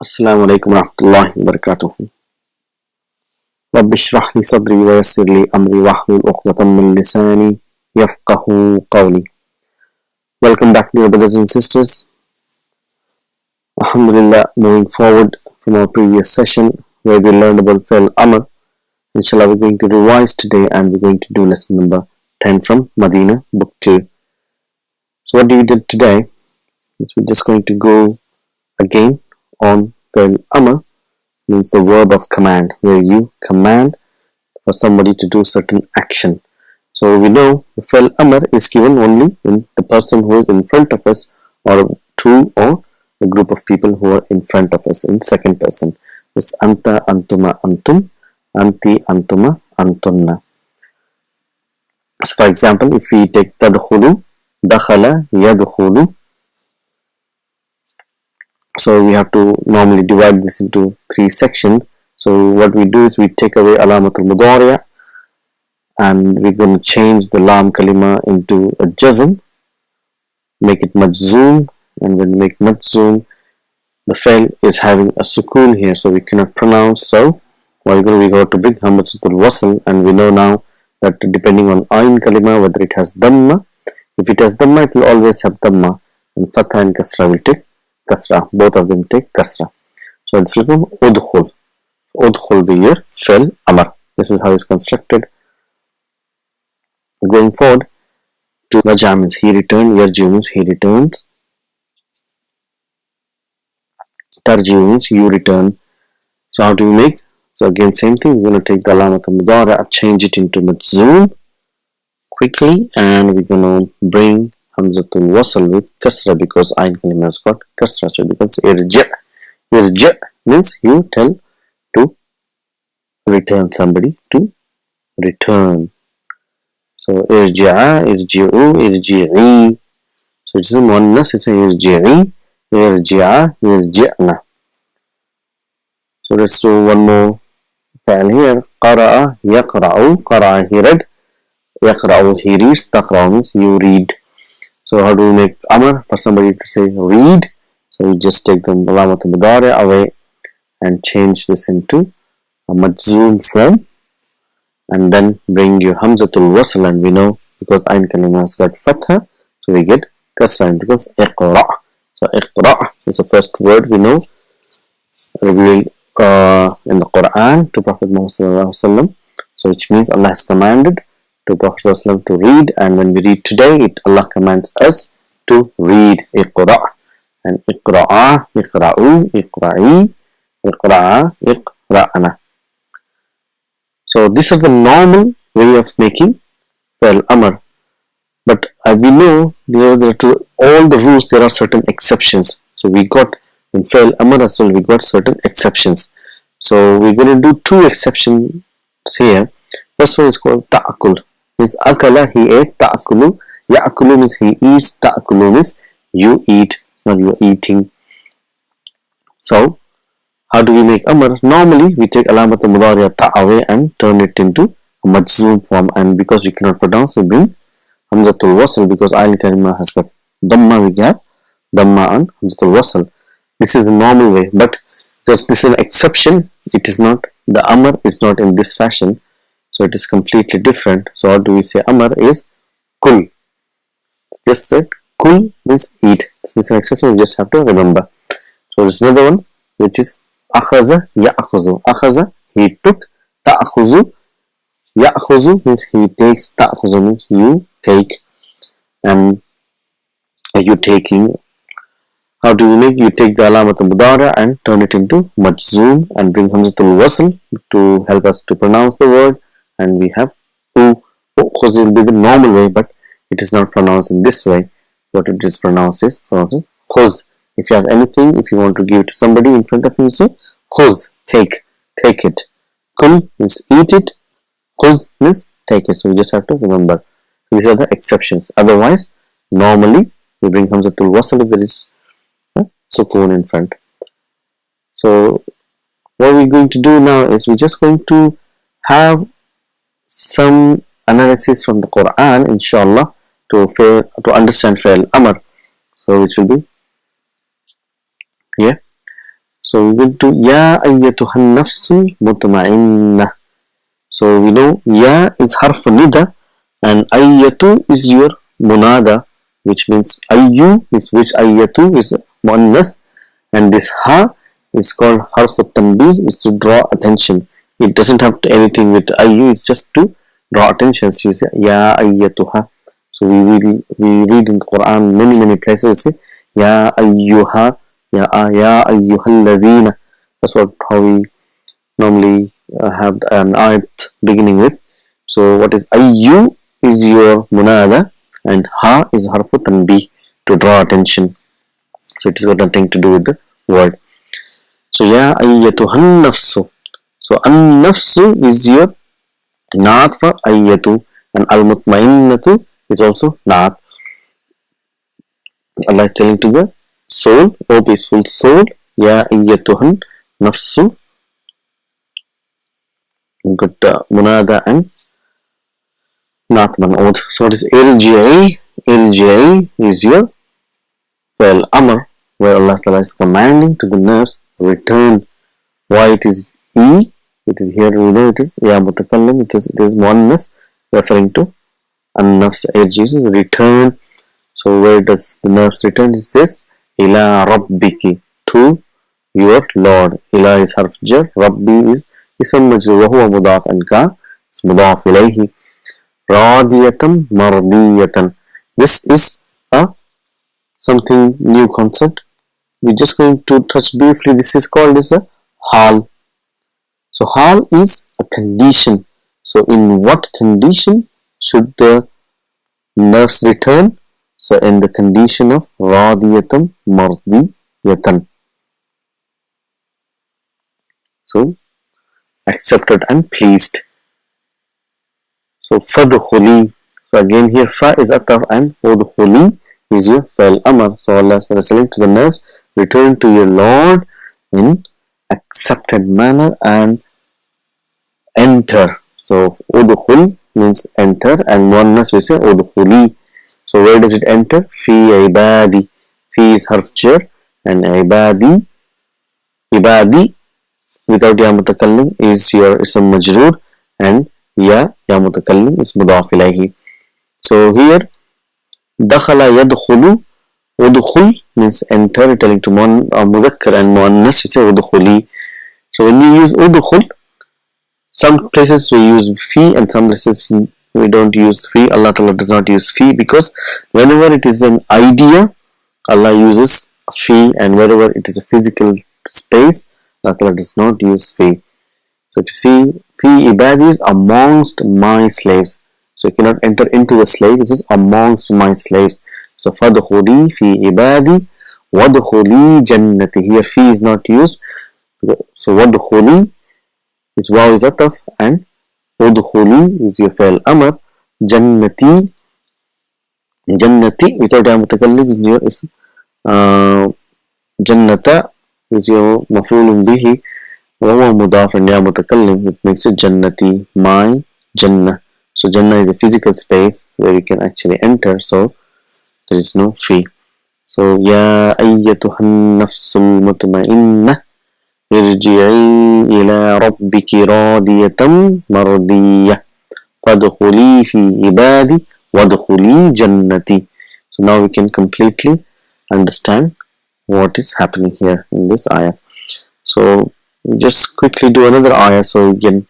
السلام عليكم ورحمة الله وبركاته. رب اشرح لي صدري ويسر لي أمري واحلل عقدة من لساني يفقه قولي. Welcome back, dear brothers and sisters. Alhamdulillah, moving forward from our previous session where we learned about Fi'l Amr. Inshallah, we're going to revise today and we're going to do lesson number 10 from Medina, book 2. So what we did today is we're just going to go again on Fi'l Amr, means the verb of command, where you command for somebody to do certain action. So we know the Fi'l Amr is given only in the person who is in front of us, or two or a group of people who are in front of us in second person. It's anta, antuma, antum, anti, antuma, antunna. So for example, if we take tadkhulu, dakhala, yadkhulu. So we have to normally divide this into three sections. So what we do is we take away alamatul mudari'a and we're going to change the lam kalima into a jazm, make it majzoom, and when we make majzoom, the fail is having a sukoon here, so we cannot pronounce. So we go to big hamzatul wasl, and we know now that depending on ayn kalima whether it has dhamma. If it has dhamma, it will always have dhamma, and fatha and kasra will take kasra. Both of them take kasra. So it's written udkhul. Udkhul be your Fi'l Amr. This is how it's constructed. Going forward to raja means he returned, yarji means he returns, tarji means you return. So how do we make? So again same thing, we're going to take the alamat al-mudara, change it into majzoom quickly, and we're going to bring hamzatul wasl with kasra because ayn kalima has got kasra, so it becomes irja. Irja means you tell to return somebody to return. So irja'a, irji'u, irji'i. So it's a muannas, it's a irji'i, irji'a, irji'na. So let's do one more file here. Qara'a, yaqra'u, qara'a he read, yaqra'u he reads, taqra'u means you read. So how do we make amr for somebody to say read? So we just take the alamat al-mudari away and change this into a majzoom form, and then bring your hamzatul wasl, and we know because ayn kalima has got fatha, so we get kasra and becomes iqra. So iqra is the first word we know revealed in the Quran to Prophet Muhammad sallallahu alaihi wasallam. So which means Allah has commanded to Prophet sallallahu alaihi wasallam to read, and when we read today, Allah commands us to read. Iqra and iqra'a, iqra'u, iqra'i, iqra'a, iqra'ana. So these are the normal way of making Fi'l Amr. But we know that to all the rules there are certain exceptions. So we got in Fi'l Amr as well, we got certain exceptions. So we're going to do two exceptions here. First one is called ta'akul. Means akala, he ate, ta'akulu. Ya'akulu means he eats, ta'akulu means you eat or you're eating. So how do we make amr? Normally we take alamat al-mudari'a ta away and turn it into a majzoom form, and because we cannot pronounce, we bring hamzatul wasl because ayn kalima has got dhamma, we have dhamma and hamzatul wasl. This is the normal way, but because this is an exception, it is not, the amr is not in this fashion, so it is completely different. So how do we say amr is kul? Just said kul means eat. This is an exception, you just have to remember. So there's another one which is akhaza, ya'khuzu. Akhaza, he took. Ta'khuzu, ya'khuzu means he takes. Ta'khuzu means you take, and you taking. How do you make? You take the alamat al-mudara and turn it into majzoom and bring hamzatul wasl to help us to pronounce the word, and we have to. Khuz will be the normal way, but it is not pronounced in this way. What it is pronounced is khuz. If you have anything, if you want to give it to somebody in front of you, you say khuz, take it. Kul means eat it, khuz means take it. So you just have to remember these are the exceptions. Otherwise, normally we bring hamzatul wasl if there is sukoon in front. So what we're going to do now is we're just going to have some analysis from the Quran, inshallah, to understand Fi'l Amr. So it will be here. So we will do Ya ayyatuhan nafsul mutma'inna. So we know Ya is harf nida and ayyatu is your munada, which means ayyu is which ayyatu is muannas, and this ha is called harf tanbih, is to draw attention. It doesn't have to anything with ayyu, it's just to draw attention. So you say Ya ayyatuha. So we read in the Quran many places say Ya ayyuha, Ya ayyuhalladhina. That's how we normally have an ayat beginning with. So what is ayyu is your munada and ha is harfu tanbih, to draw attention. So it has got nothing to do with the word. So Ya ayyatuhan nafsu. So an nafsu is your naat for ayyatu, and al mutmainnatu is also naat. Allah is telling to the soul, O peaceful soul, Ya ayyatuhan nafsu. Good munada and naat man'ud. So what is irji'i? Irji'i is your fa'il amr, where Allah Ta'ala is commanding to the nerves, return. Why it is E? It is here, we know it is Ya mutakallim, it is muannas, referring to an-nafs. Irji is return. So where does the nerves return? It says ila rabbiki, to your Lord. Ila is harf jar, Rabbi is ism majrur wa huwa mudaf, and ka is mudaf ilayhi. Radiyatan mardiyatan. This is a something new concept. We're just going to touch briefly. This is called as a hal. So hal is a condition. So in what condition should the nerves return? So in the condition of radiyatan mardiyatan. So accepted and pleased. So fadkhuli. So again here fa is ataf and udkhuli is your fa'il amr. So Allah is saying to the nerves, return to your Lord in accepted manner and enter. So udkhul means enter, and muannas we say udkhuli. So where does it enter? Fi ibadi. Fi is harf jar and ibadi. Ibadi without ya mutakallim is your ism majroor, and ya mutakallim is mudaf ilayhi. So here dakhala yadkhulu. Udkhul means enter, telling to mudhakkar and muannas, it's udkhuli. So when you use udkhul, some places we use fi and some places we don't use fi. Allah Ta'ala does not use fi, because whenever it is an idea, Allah uses fi, and wherever it is a physical space, Allah Ta'ala does not use fi. So if you see, fi ibadi is amongst my slaves. So you cannot enter into the slave, it is amongst my slaves. So fadkhuli fi ibadi wadkhuli jannati. Here fi is not used. So wadkhuli is waw is ataf, and udkhuli is your fa'il amr. Jannati without ya mutakallim is your ism. Jannata is your maf'ulun bihi wa huwa mudaf, and ya mutakallim, it makes it jannati, my jannah. So jannah is a physical space where you can actually enter, so there is no fi. So ya ayyatuhan nafsul mutmainnah irji'i ila rabbiki radiyatan mardiyah fadkhuli fi ibadi wadkhuli jannati. So now we can completely understand what is happening here in this ayah. So just quickly do another ayah so you can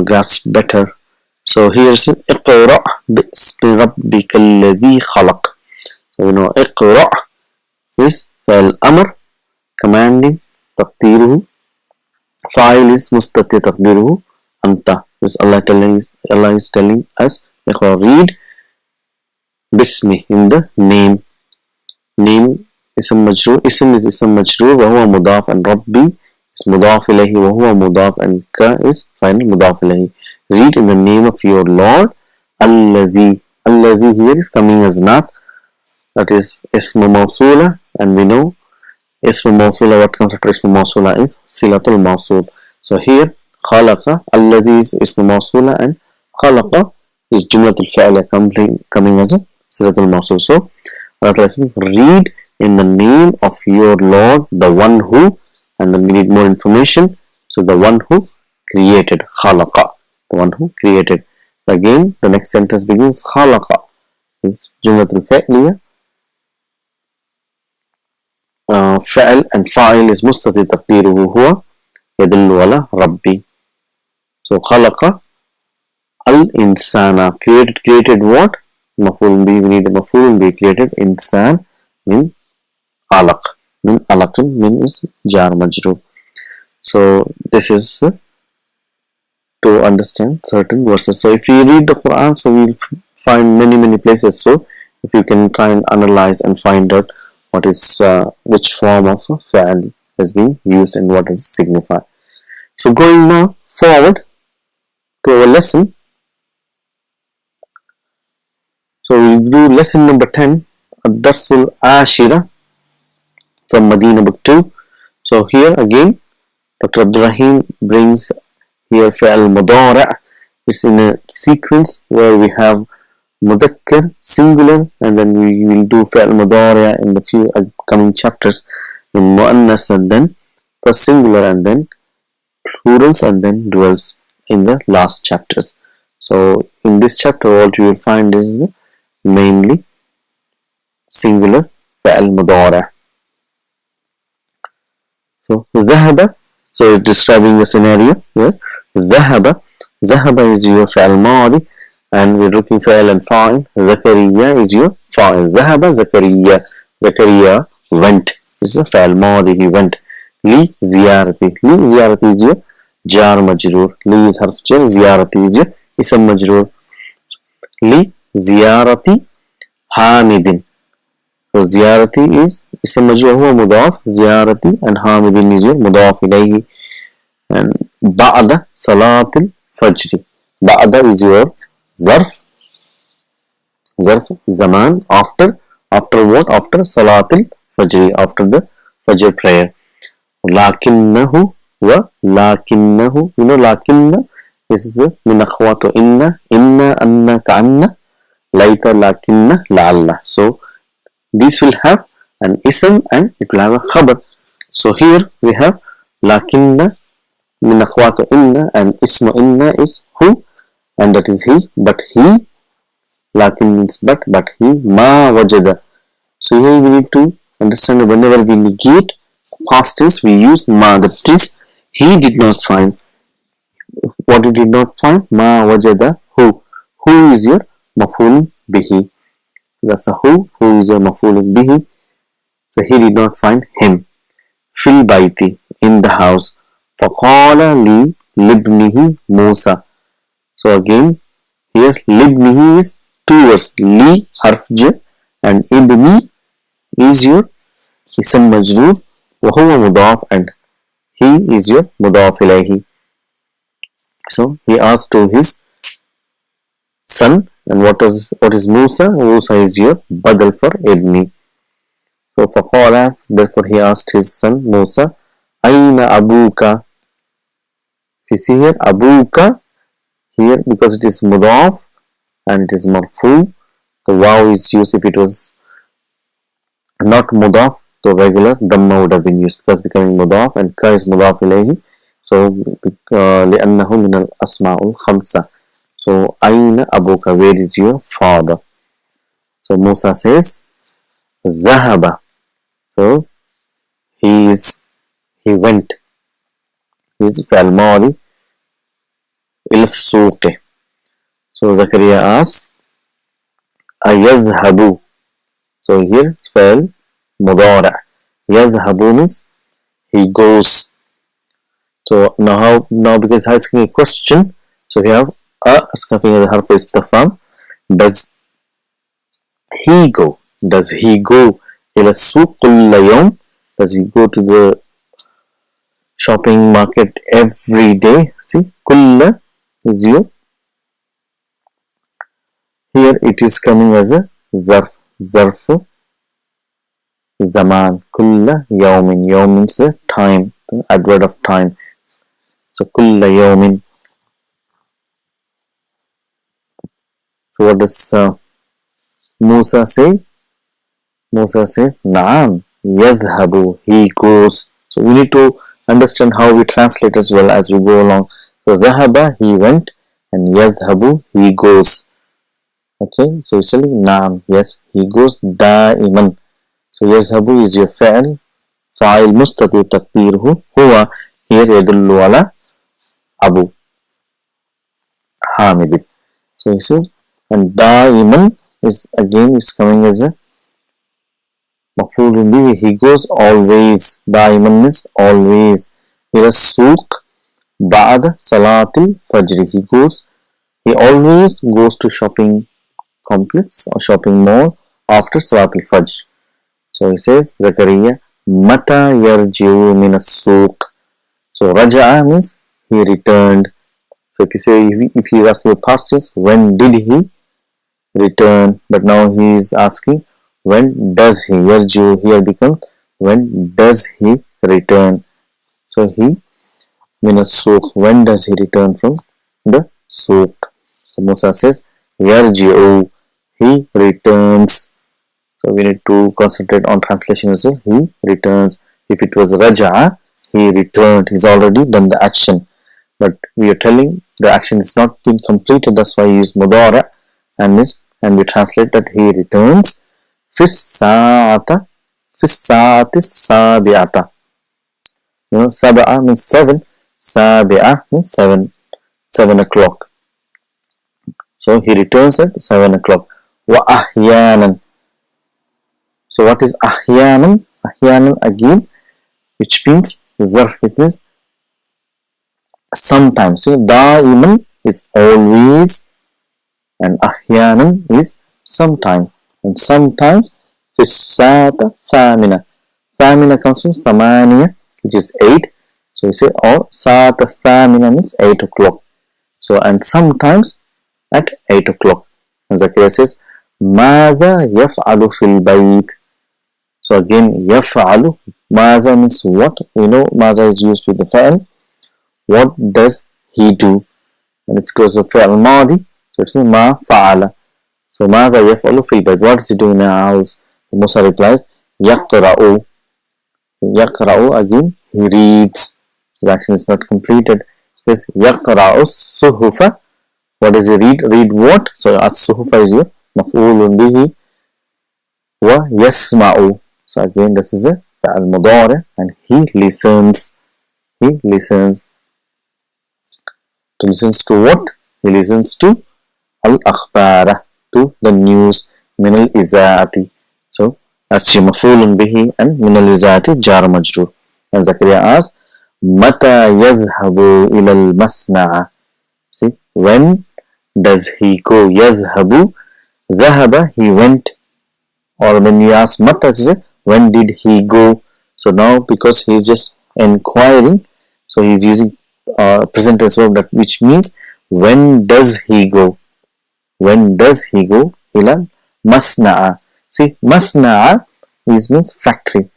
grasp better. So here's iqra bismi rabbika alladhi khalaq. So we know iqra is fa'il amr, commanding, taqdiruhu, fa'il is mustatir taqdiruhu anta. Because Allah is telling us, iqra, read, bismi, in the name. Name ism majroor, ism is ism majroor wa huwa mudaf, and rabbi is mudaf ilayhi wa huwa mudaf, and ka is final mudaf ilayhi. Read in the name of your Lord. Alladhi. Alladhi here is coming as naat. That is ismu mawsula, and we know ismu mawsula, what comes after ismu mawsula is silatul mawsul. So here khalaqa, alladhi is ismu mawsula, and khalaqa is jumlatul fa'ila coming as a silatul mawsul. So Allah says, read in the name of your Lord, the one who, and then we need more information. So the one who created, khalaqa, the one who created. Again, the next sentence begins khalaqa. Is jumlatul fi'liya. فعل and fa'il is mustatir taqdiruhu huwa yadullu ala rabbi. So khalaqa al-insana, created what? Maf'ul bi, we need a maf'ul bi, created insan min alaq. Min alaqin, min is jar majrur. So this is to understand certain verses. So if you read the Quran, so we'll find many places. So if you can try and analyze and find out what is which form of fa'al has been used and what it signifies. So going now forward to our lesson. So we'll do lesson number 10, Ad-Darsul Ashira from Medina book 2. So here again, Dr. Abdul Rahim brings here Fa'al Mudara'. It's in a sequence where we have Mudhakkar, singular, and then we will do Fa'al Mudara' in the few upcoming chapters in Mu'annas, and then first singular, and then plurals, and then duals in the last chapters. So in this chapter, what you will find is mainly singular Fa'al Mudara'. So ذهب, so describing the scenario here. ذهب is your فعل ماضي, and we're looking for فعل and fa'il. زكريا is your fa'il. ذهب زكريا went is a فعل ماضي, he went. لزيارتي is your jar majrur. li is harf jar, ziyarati is your ism majrur. لزيارتي حامد, so ziyarati is ism majrur huwa mudaf, ziyarati, and hamidin is your mudaf ilayhi. And ba'da salatil fajr, ba'da is your zarf zaman, after what? After salatil fajr, after the fajr prayer. Lakinnahu wa lakinnahu, you know lakinna, this is min akhwatu inna, anna, ka'anna, laita, lakinna, la'alla. So this will have an ism and it will have a khabar. So here we have lakinna min akhwatu inna, and isma inna is who, and that is he, but he, lakin means but he, ma wajada. So here we need to understand whenever we negate past tense, we use ma, that is he did not find. What he did not find? Ma wajada who is your maf'ul bihi. That's a who is your maf'ul bihi. So he did not find him. Fil baiti, in the house. Faqala li libnihi Musa. So again here libnihi is two words, li harf jar and ibni is your ism majrur wa huwa mudaf, and he is your mudaf ilayhi. So he asked to his son, and what is Musa? Musa is your badal for ibni. So faqala, therefore he asked his son Musa, Aina abuka. You see here abuka, here because it is mudaf and it is marfu, the waw is used. If it was not mudaf, the regular dhamma would have been used, because becoming mudaf, and ka is mudaf ilayhi. So لأنه من الأسماء الخمسة. So أين أبوك, where is your father? So Musa says ذهب, so he went, he is فعل ماضي إلى السوق. So Zakaria asks أيذهب, so here فعل مضارع, يذهب means he goes. So now because it's asking a question, so we have asking the harf istifham. Does he go إلى السوق كل يوم? Does he go to the shopping market every day? See, كل is your, here it is coming as a zarf zaman. كل يوم, yawm means the time, the adverb of time. So كل يوم. So what does Musa say? Musa says نعم يذهب, he goes. So we need to understand how we translate as well as we go along. So ذهب, he went, and يذهب, he goes. Okay, so it's telling naam, yes, he goes دائما. So يذهب is your فعل, فاعل مستتر تقديره هو, here يدل على أبو حامد. So he says, and دائما is again is coming as a مفعول به. He goes always. دائما means always. إلى السوق بعد صلاة الفجر. He always goes to shopping complex or shopping mall after Salat al-Fajr. So he says, Zakaria, Mata yarji'u min as-suq. So Raja'a means he returned. So if you say, if you ask the past tense, when did he return? But now he is asking, when does he? Yarji'u here becomes, when does he return? So he, min as-suq, when does he return from the suq? So Musa says, Yarji'u, he returns. So we need to concentrate on translation as well. He returns. If it was Raja'a, he returned. He's already done the action. But we are telling the action is not been completed. That's why he used Mudara and we translate that he returns. Fis sa'ati sabi'ata. You know, Saba'a means 7. Sabi'a means 7. 7 o'clock. So he returns at 7 o'clock. Wa ahyanan. So what is ahyanan? Ahyanan again, which means zarf, it means sometimes. So da'iman is always, and ahyanan is sometime. And sometimes fissata thamina. Thamina comes from thamaniya, which is 8. So you say, or sata thamina means 8 o'clock. So and sometimes at 8 o'clock. And Zakaria says, Mada yaf'alu fil bayt. So again, yaf'alu, Maza means what? We know Maza is used with the fa'al. What does he do? And if it was a fa'al madi, so it's ma fa'ala. So Maza yaf'alu fil bayt. What does he do in the house? Musa replies, yaqra'u. So yaqra'u again, he reads. So the action is not completed. It says, yaqra'u suhufa. What does he read? Read what? So as-suhufa is your maf'ulun bihi wa yasma'u. So again, this is a al-mudari, and he listens. He listens. He listens to what? He listens to al-akhbara, to the news, min al-iza'ati. So that's your maf'ulun bihi, and min al-iza'ati jar majrur. And Zakaria asks, Mata yadhhabu ila al-masna'a. See, when does he go? Yadhhabu, dhahaba, he went. Or when you ask Mata, when did he go? So now because he is just inquiring, so he is using present tense verb, that which means when does he go? When does he go? Ila masna'a. See, masna'a means factory.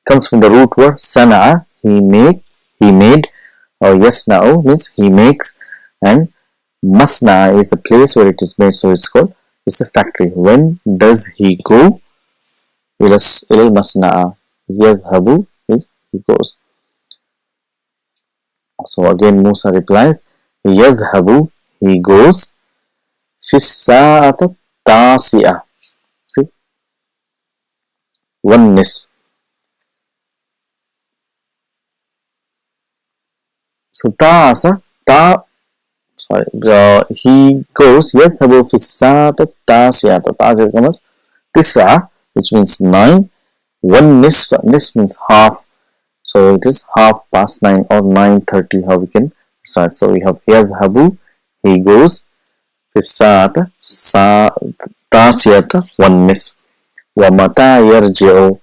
Comes from the root word sana'a, he made, or yasna'u means he makes, and masna'a is the place where it is made, so it's a factory. When does he go? Ila masna'a. Yadhhabu is he goes. So again Musa replies, Yadhhabu, he goes, Fis sa'ata tasi'a. See, 1 nisf. So he goes, Yadhhabu fis sa'ata tasi'ata. Tasi'a comes Tis'a, which means 9. 1 nisf means half. So it is 9:30 or 9:30, how we can start. So we have Yadhhabu, he goes, Fisata Tasiyata, 1 nisf. Wa mata yarji'u,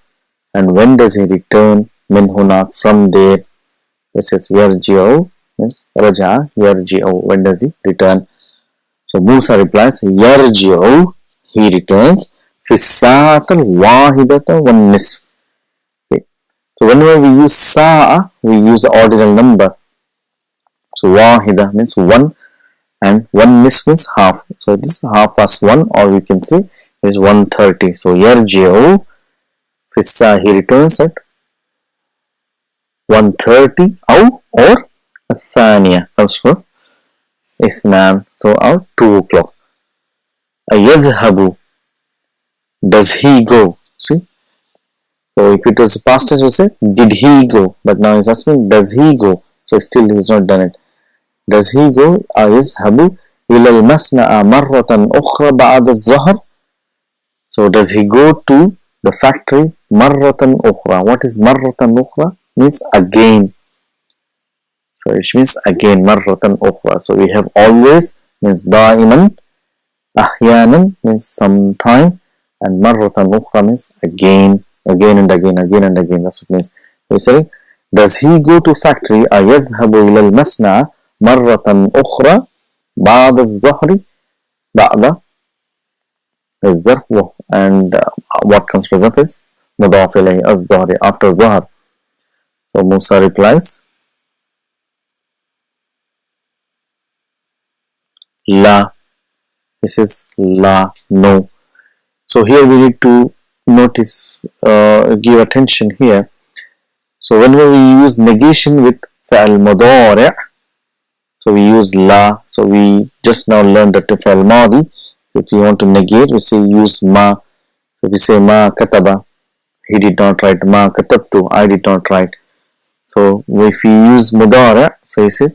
and when does he return? Min hunak, from there. This is yarji'u, means raja, yarji'u, when does he return? So Musa replies, yarji'u, he returns, Fisata wahidata 1 nisf. So whenever we use sa'a, we use the ordinal number. So wahida means 1, and 1 nisf means half. So it is 1:30, or we can say it is 1:30. So yarji'u, fissa, he returns at 1:30 أو or الثانية comes for اثنان, so or 2 o'clock. يذهب, does he go? See, so if it was past tense we say did he go, but now it's asking does he go, so still he's not done it. Does he go? يذهب إلى المصنع مرة أخرى بعد الظهر. So does he go to the factory مرة أخرى? What is مرة أخرى? Means again. So it means again مرة أخرى. So we have always means دائما, أحيانا means sometime, and مرة أخرى means again, again and again, again and again. That's what it means. We say, does he go to factory? يذهب إلى المصنع مرة أخرى بعد الظهر. بعد الظرف, and what comes to ظرف is مضاف إليه الظهر, after الظهر. So Musa replies La. This is La, no. So here we need to notice, give attention here. So whenever we use negation with فعل مضارع, so we use La. So we just now learned that the فعل ماضي, if you want to negate, we say use ma. So we say ma kataba, he did not write. Ma katabtu, I did not write. So if we use mudara, so we say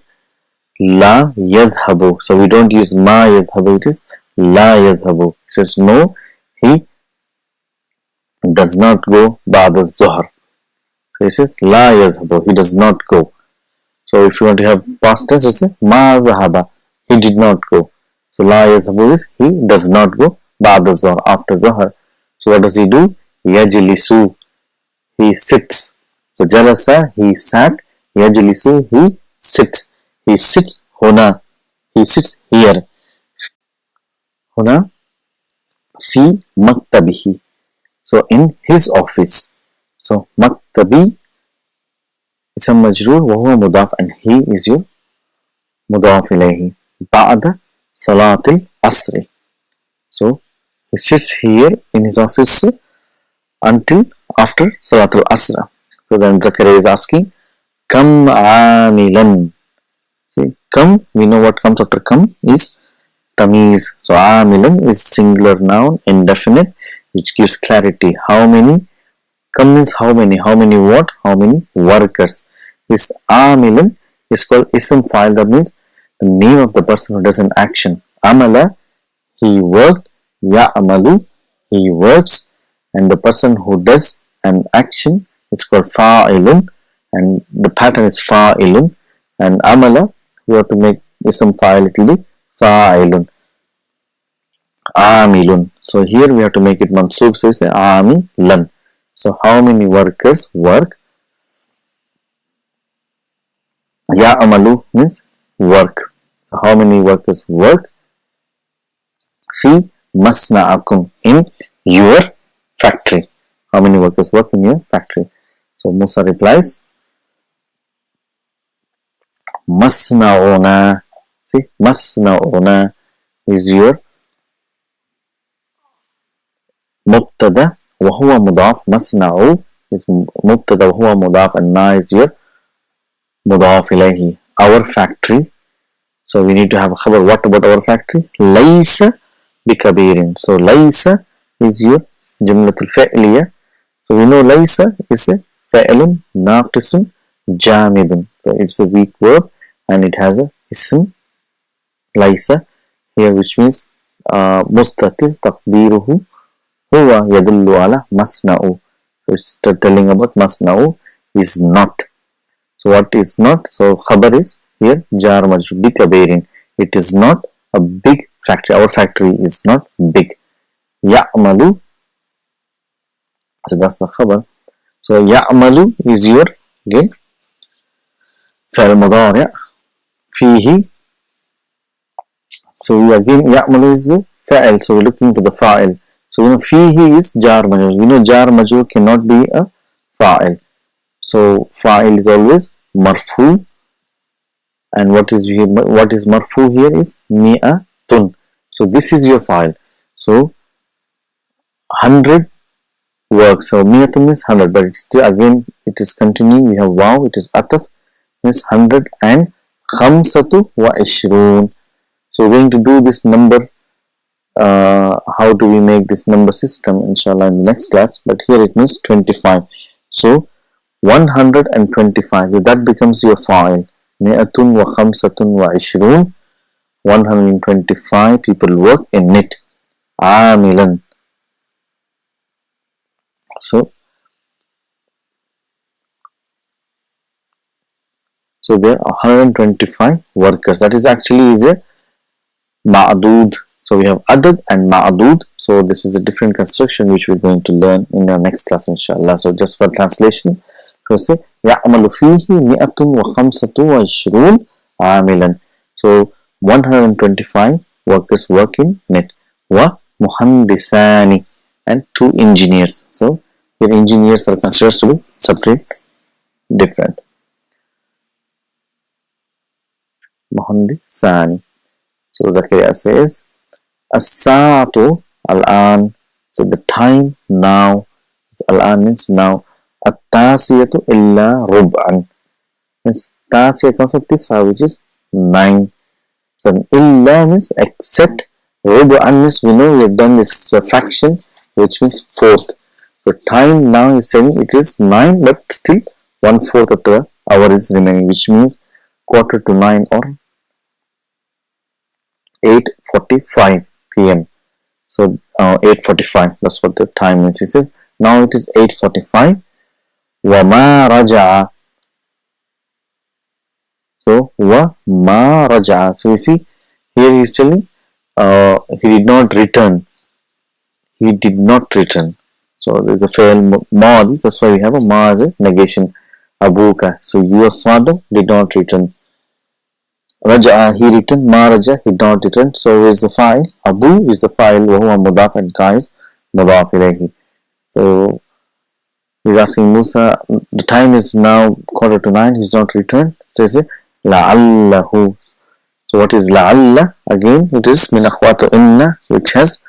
la yadhabu. So we don't use ma yadhabu, it is la yadhabu. It says no, he does not go ba'd al-zuhr. So it says la yadhabu, he does not go. So if you want to have past tense, you say ma dhahaba, he did not go. So la yadhabu is he does not go ba'd al-zuhr, after zuhr. So what does he do? Yajlisu, he sits. So jalasa, he sat. Yajlisu, he sits. He sits huna, he sits here. Huna fi maktabihi, so in his office. So maktabi ism majroor wa huwa mudaf, and he is your mudaf ilayhi. Ba'da salatil asri, so he sits here in his office until after salatul asra. So then Zakaria is asking, kam amilan. See, kam, we know what comes after kam is tamiz. So amilan is singular noun, indefinite, which gives clarity. How many? Kam means how many. How many what? How many workers? This amilan is called ism fa'il, that means the name of the person who does an action. Amala, he worked. Ya'malu, he works. And the person who does an action, it's called fa'ilun, and the pattern is fa'ilun. And amala, we have to make ism fa'il, it will be fa'ilun. Amilun. So here we have to make it mansub, so we say amilan. So how many workers work? Ya'malu means work. So how many workers work? Fi masna'akum, in your factory. How many workers work in your factory? So Musa replies, Masna'una. See, Masna'una is your mubtada wa huwa mudaf. Masna'u is mubtada wa huwa mudaf, and na is your mudaf ilayhi. Our factory. So we need to have a khabar. What about our factory? Laysa bikabirin. So Laysa is your jumlatul fa'liya. So we know Laysa is a fa'ilun naqisun jamidun. So it's a weak verb and it has a ism Laysa here, which means mustatir taqdiruhu huwa yadullu ala masna'u. So it's telling about masna'u is not. So what is not? So khabar is here jar majrur bikabirin. It is not a big factory. Our factory is not big. Ya'malu, so that's the khabar. So ya'malu is your again fa'il mudari' fihi. So we again ya'malu is the fa'il. So we're looking for the fa'il. So fihi is jar majrur. We know jar majrur cannot be a fa'il. So fa'il is always marfu. And what is marfu here is mi'atun. So this is your fa'il. So 100 work. So miyatun means 100, but it's still again it is continuing. We have wow, it is ataf, means 100, and khamsatu wa ishrun. So we're going to do this number. How do we make this number system, inshallah, in the next class, but here it means 25. So 125, so that becomes your file. Mi'atun wa khamsatun wa ishrun, 125 people work in it. Amilan. So there are 125 workers. That is actually is a ma'adud. So we have adad and ma'adud. So this is a different construction which we're going to learn in our next class, inshallah. So just for translation, so say يعمل فيه مئة وخمسة وعشرون عاملا. So 125 workers work in it. ومهندسان, and 2 engineers. So your engineers are considered to be separate, different. Muhandisani. So Zakaria says as-saatu al-an. So the time now. So al-an means now. At-tasiyatu illa rub'an. Means tasiyah comes with tisa, which is 9. So illa means except. Rub'an means we know we have done this fraction, which means fourth. So time now is saying it is 9, but still 1/4 of the hour is remaining, which means quarter to 9 or 8:45 p.m. So 8:45, that's what the time means. He says now it is 8:45. وَمَا رَجَعَ. So وَمَا رَجَعَ. So you see here he is telling he did not return. He did not return. So there is a fail madi. That's why we have a ma as a negation. Abuka. So your father did not return. Raja'a, he returned. Ma raja, he did not return. So is the file. Abu is the file. Wahuwa mudaf, and ka is mudaf ilayhi. So he's asking Musa, the time is now quarter to 9. He's not returned. So he says la'allahu. So what is la'alla? Again, it is min akhwatu inna, which has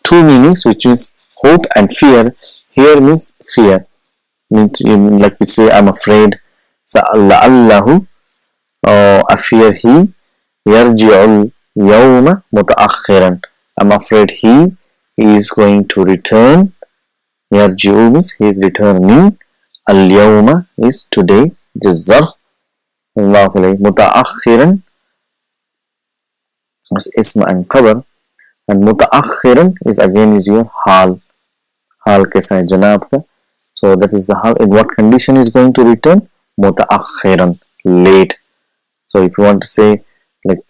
2 meanings, which means hope and fear. Here means fear. Means like we say, I'm afraid. So la'allahu, I fear he yarji'ul yawma muta'akhiran. I'm afraid he is going to return. Yarji'u means he is returning. Al yawma is today. It is zarf. Muta'akhiran is isma and khabar. And muta'akhiran is again is your hal. Hal kaisa hai janab ka. So that is the hal. In what condition is going to return? Muta'akhiran, late. So if you want to say like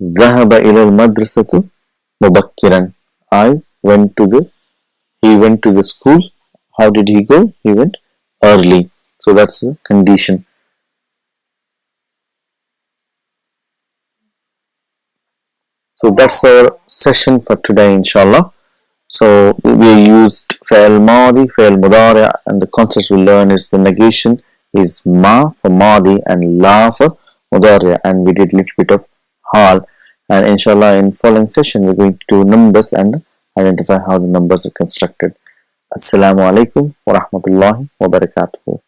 ذهب إلى المدرسة مبكرا. He went to the school. How did he go? He went early. So that's the condition. So that's our session for today, inshallah. So we used fa'al madi, fa'al mudari, and the concept we learn is the negation is ma for madi and la for mudari, and we did a little bit of hal. And inshallah in following session we're going to do numbers and identify how the numbers are constructed. Assalamu alaikum wa rahmatullahi wa barakatuhu.